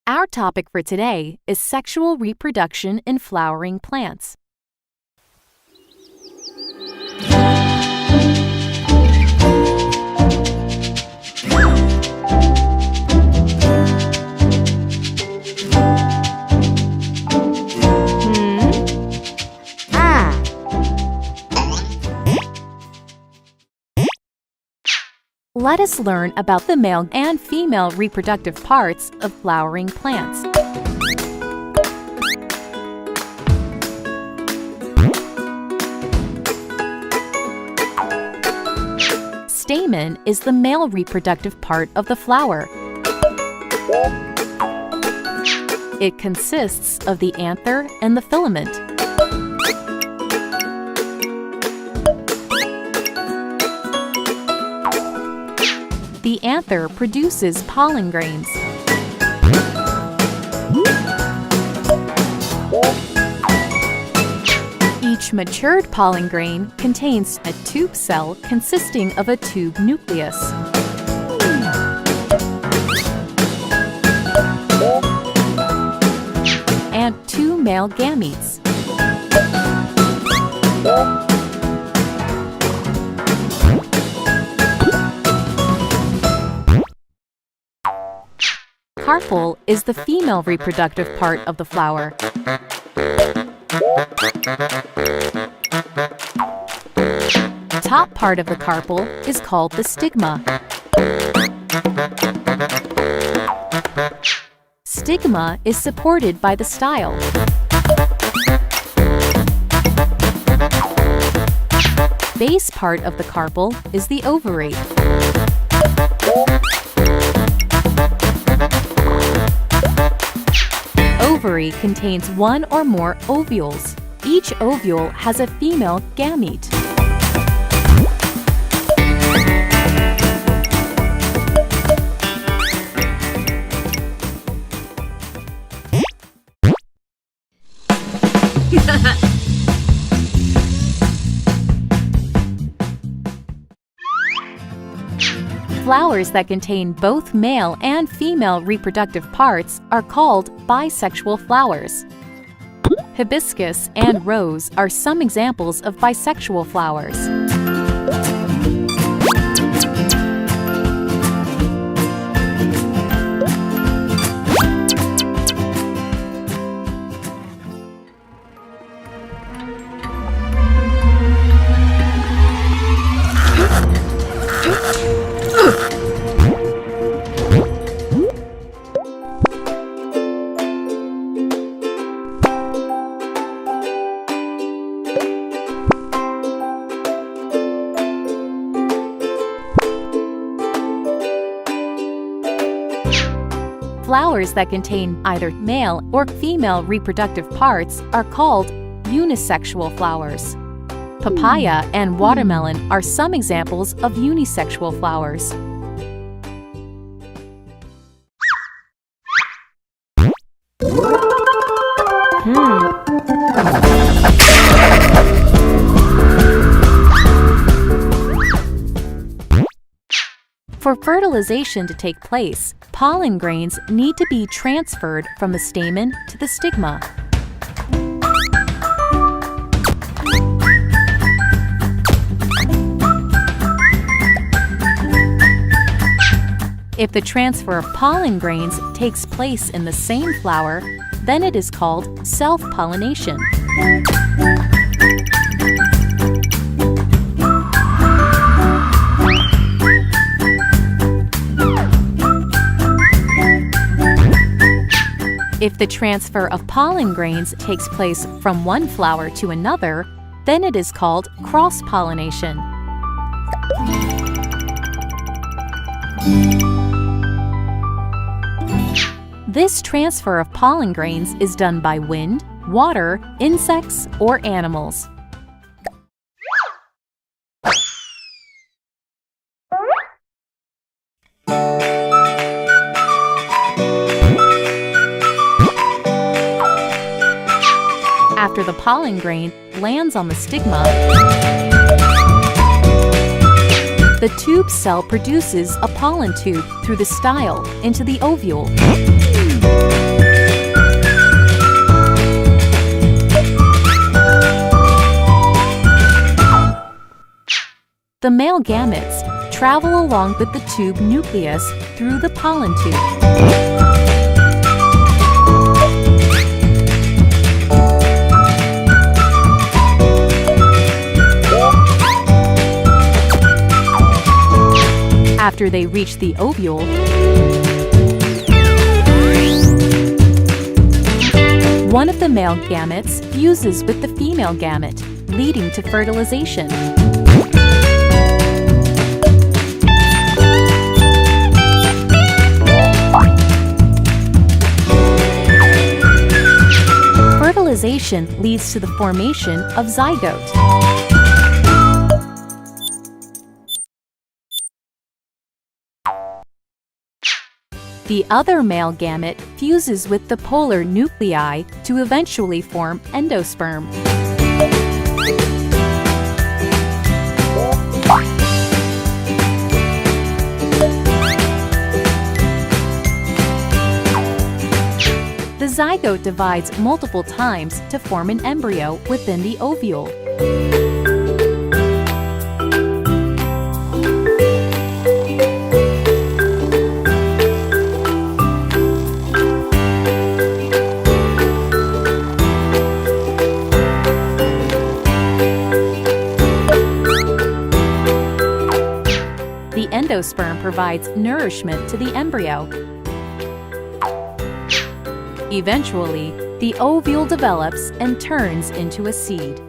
Our topic for today is sexual reproduction in flowering plants. Let us learn about the male and female reproductive parts of flowering plants. Stamen is the male reproductive part of the flower. It consists of the anther and the filament. The anther produces pollen grains. Each matured pollen grain contains a tube cell consisting of a tube nucleus. And two male gametes. Carpel is the female reproductive part of the flower. Top part of the carpel is called the stigma. Stigma is supported by the style. Base part of the carpel is the ovary. Ovary contains one or more ovules. Each ovule has a female gamete. Flowers that contain both male and female reproductive parts are called bisexual flowers. Hibiscus and rose are some examples of bisexual flowers. Flowers that contain either male or female reproductive parts are called unisexual flowers. Papaya and watermelon are some examples of unisexual flowers. For fertilization to take place, pollen grains need to be transferred from the stamen to the stigma. If the transfer of pollen grains takes place in the same flower, then it is called self-pollination. If the transfer of pollen grains takes place from one flower to another, then it is called cross-pollination. This transfer of pollen grains is done by wind, water, insects, or animals. After the pollen grain lands on the stigma, The tube cell produces a pollen tube through the style into the ovule. The male gametes travel along with the tube nucleus through the pollen tube. After they reach the ovule, one of the male gametes fuses with the female gamete, leading to fertilization. Fertilization leads to the formation of zygote. The other male gamete fuses with the polar nuclei to eventually form endosperm. The zygote divides multiple times to form an embryo within the ovule. The endosperm provides nourishment to the embryo. Eventually, the ovule develops and turns into a seed.